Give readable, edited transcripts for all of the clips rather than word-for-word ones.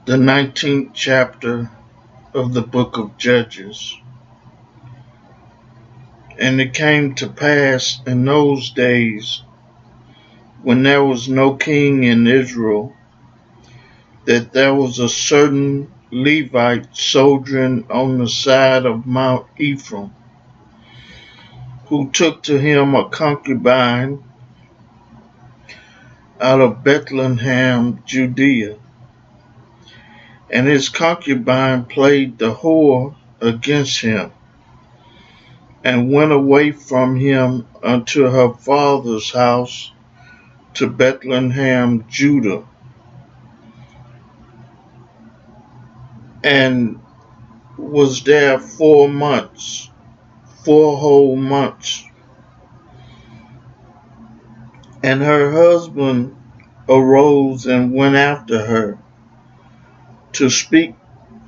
The 19th chapter of the book of Judges. And it came to pass in those days, when there was no king in Israel, that there was a certain Levite sojourning on the side of Mount Ephraim, who took to him a concubine out of Bethlehem, Judea. And his concubine played the whore against him, and went away from him unto her father's house to Bethlehem, Judah, and was there 4 months, 4 whole months. And her husband arose and went after her, to speak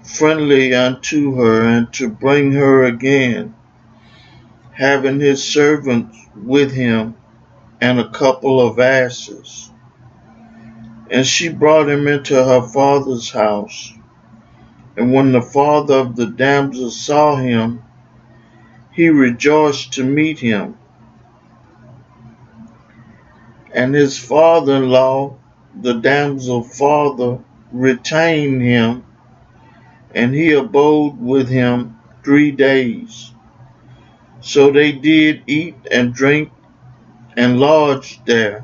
friendly unto her, and to bring her again, having his servants with him, and a couple of asses. And she brought him into her father's house. And when the father of the damsel saw him, he rejoiced to meet him. And his father-in-law, the damsel's father, retained him, and he abode with him 3 days. So they did eat and drink and lodged there.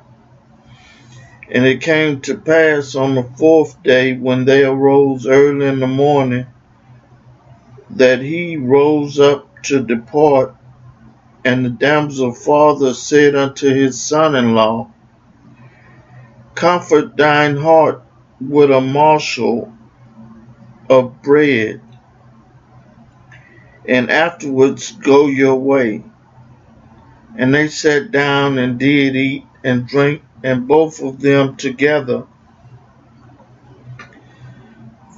And it came to pass on the 4th day, when they arose early in the morning, that he rose up to depart. And the damsel's father said unto his son-in-law, Comfort thine heart with a morsel of bread, and afterwards go your way. And they sat down and did eat and drink, and both of them together.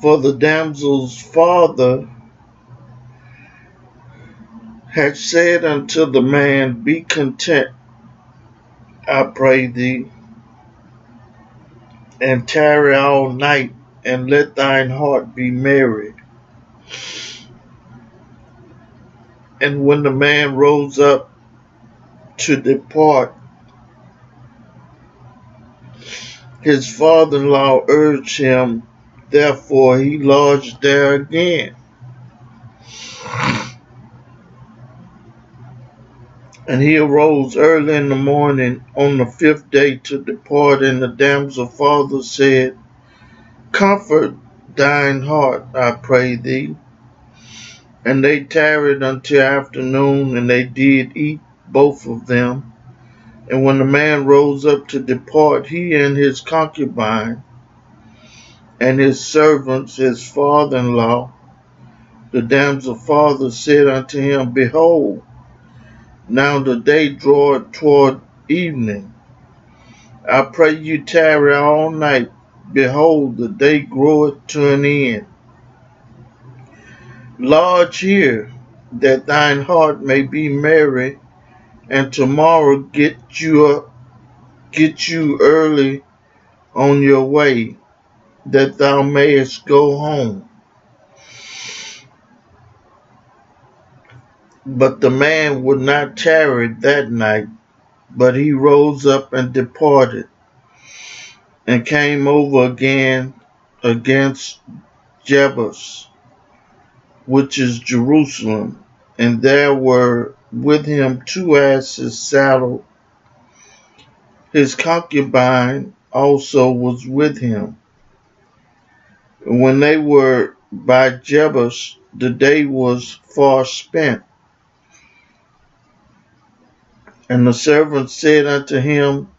For the damsel's father had said unto the man, Be content, I pray thee, and tarry all night, and let thine heart be merry. And when the man rose up to depart, his father-in-law urged him, therefore he lodged there again. And he arose early in the morning on the 5th day to depart, and the damsel's father said, Comfort thine heart, I pray thee. And they tarried until afternoon, and they did eat, both of them. And when the man rose up to depart, he and his concubine, and his servants, his father-in-law, the damsel's father said unto him, Behold, now the day draweth toward evening. I pray you tarry all night. Behold, the day groweth to an end. Lodge here, that thine heart may be merry, and tomorrow get you early on your way, that thou mayest go home. But the man would not tarry that night, but he rose up and departed, and came over again against Jebus, which is Jerusalem, and there were with him 2 asses saddled. His concubine also was with him. And when they were by Jebus, the day was far spent. And the servant said unto him,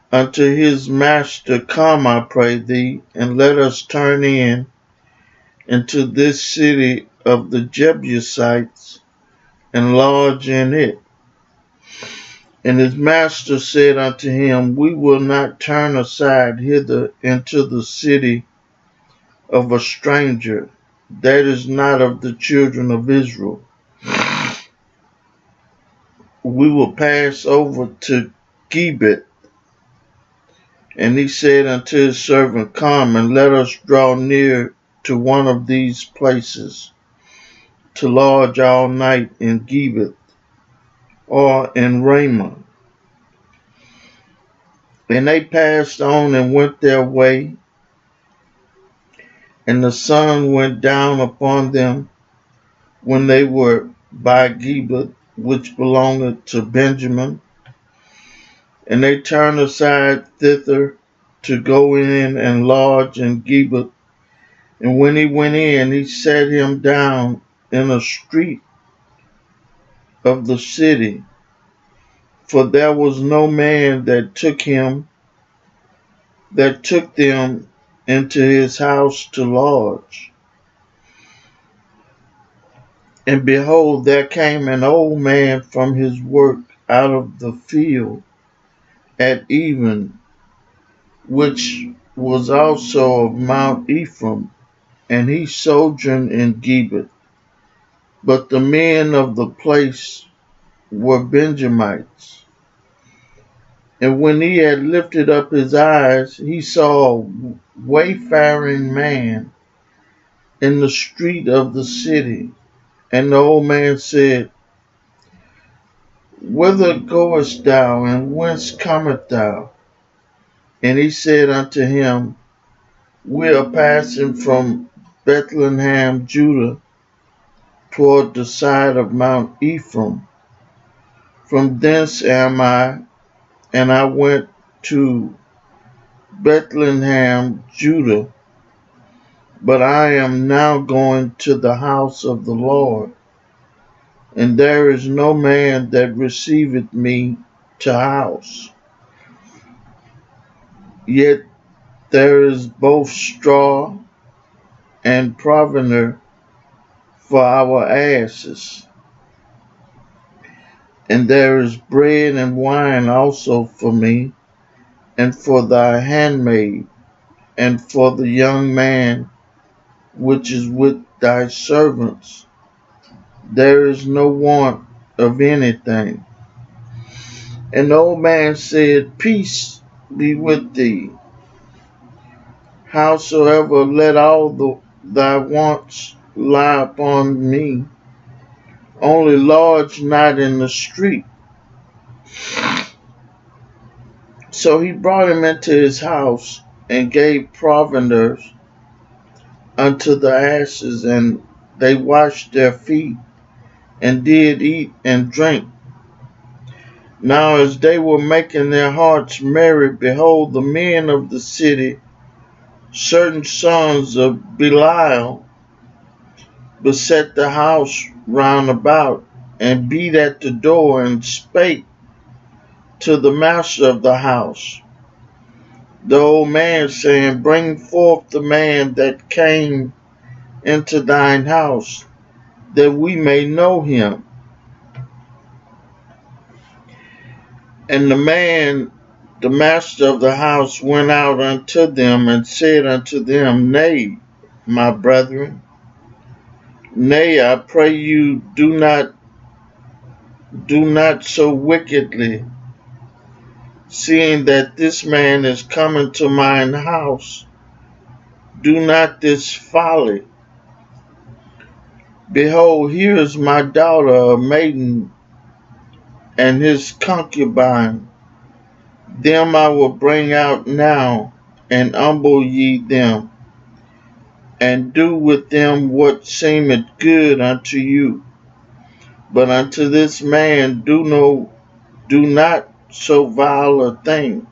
unto his master, Come, I pray thee, and let us turn into this city of the Jebusites, and lodge in it. And his master said unto him, We will not turn aside hither into the city of a stranger, that is not of the children of Israel. We will pass over to Gibeah, And he said unto his servant, Come, and let us draw near to one of these places, to lodge all night in Gibeah or in Ramah. And they passed on and went their way, and the sun went down upon them when they were by Gibeah, which belonged to Benjamin. And they turned aside thither to go in and lodge in Gibeah. And when he went in, he sat him down in a street of the city, for there was no man that took them into his house to lodge. And behold, there came an old man from his work out of the field at even, which was also of Mount Ephraim, and he sojourned in Gibeah. But the men of the place were Benjamites. And when he had lifted up his eyes, he saw a wayfaring man in the street of the city. And the old man said, Whither goest thou, and whence comest thou? And he said unto him, We are passing from Bethlehem, Judah, toward the side of Mount Ephraim. From thence am I, and I went to Bethlehem, Judah, but I am now going to the house of the Lord, and there is no man that receiveth me to house. Yet there is both straw and provender for our asses, and there is bread and wine also for me, and for thy handmaid, and for the young man which is with thy servants. There is no want of anything. And the old man said, Peace be with thee. Howsoever, let all thy wants lie upon me. Only lodge not in the street. So he brought him into his house, and gave provender unto the asses, and they washed their feet, and did eat and drink. Now as they were making their hearts merry, behold, the men of the city, certain sons of Belial, beset the house round about, and beat at the door, and spake to the master of the house, the old man, saying, Bring forth the man that came into thine house, that we may know him. And the master of the house, went out unto them, and said unto them, Nay, my brethren, nay, I pray you, do not so wickedly, seeing that this man is coming to mine house. Do not this folly. Behold, here is my daughter, a maiden, and his concubine. Them I will bring out now, and humble ye them, and do with them what seemeth good unto you. But unto this man do not so vile a thing.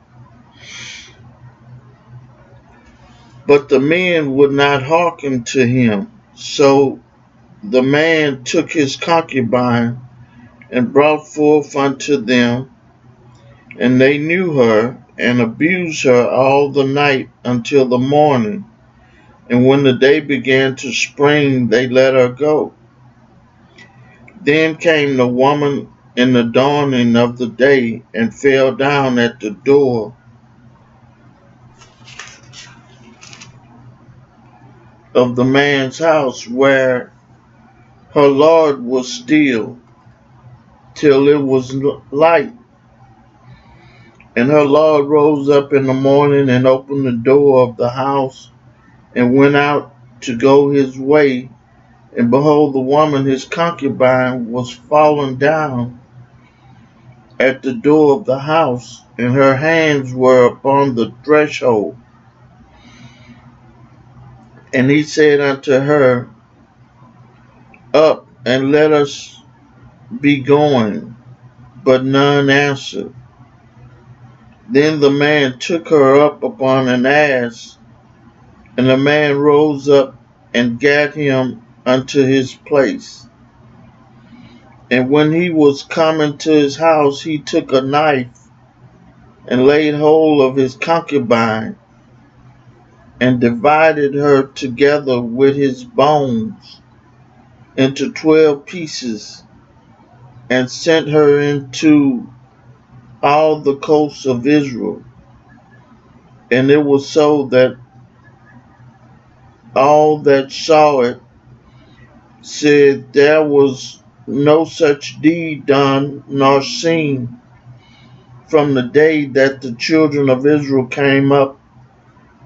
But the men would not hearken to him. So the man took his concubine, and brought forth unto them, and they knew her, and abused her all the night until the morning. And when the day began to spring, they let her go. Then came the woman in the dawning of the day, and fell down at the door of the man's house, where her Lord was still, till it was light. And her lord rose up in the morning and opened the door of the house and went out to go his way. And behold, the woman, his concubine, was fallen down at the door of the house, and her hands were upon the threshold. And he said unto her, Up, and let us be going. But none answered. Then the man took her up upon an ass, and the man rose up and gat him unto his place. And when he was come into his house, he took a knife and laid hold of his concubine and divided her together with his bones into 12 pieces and sent her into all the coasts of Israel. And it was so that all that saw it said, there was no such deed done nor seen from the day that the children of Israel came up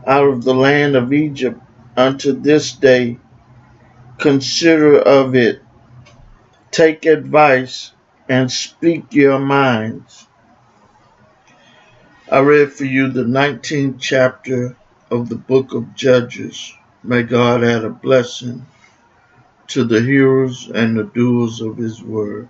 out of the land of Egypt unto this day. Consider of it, take advice, and speak your minds. I read for you the 19th chapter of the book of Judges. May God add a blessing to the hearers and the doers of his word.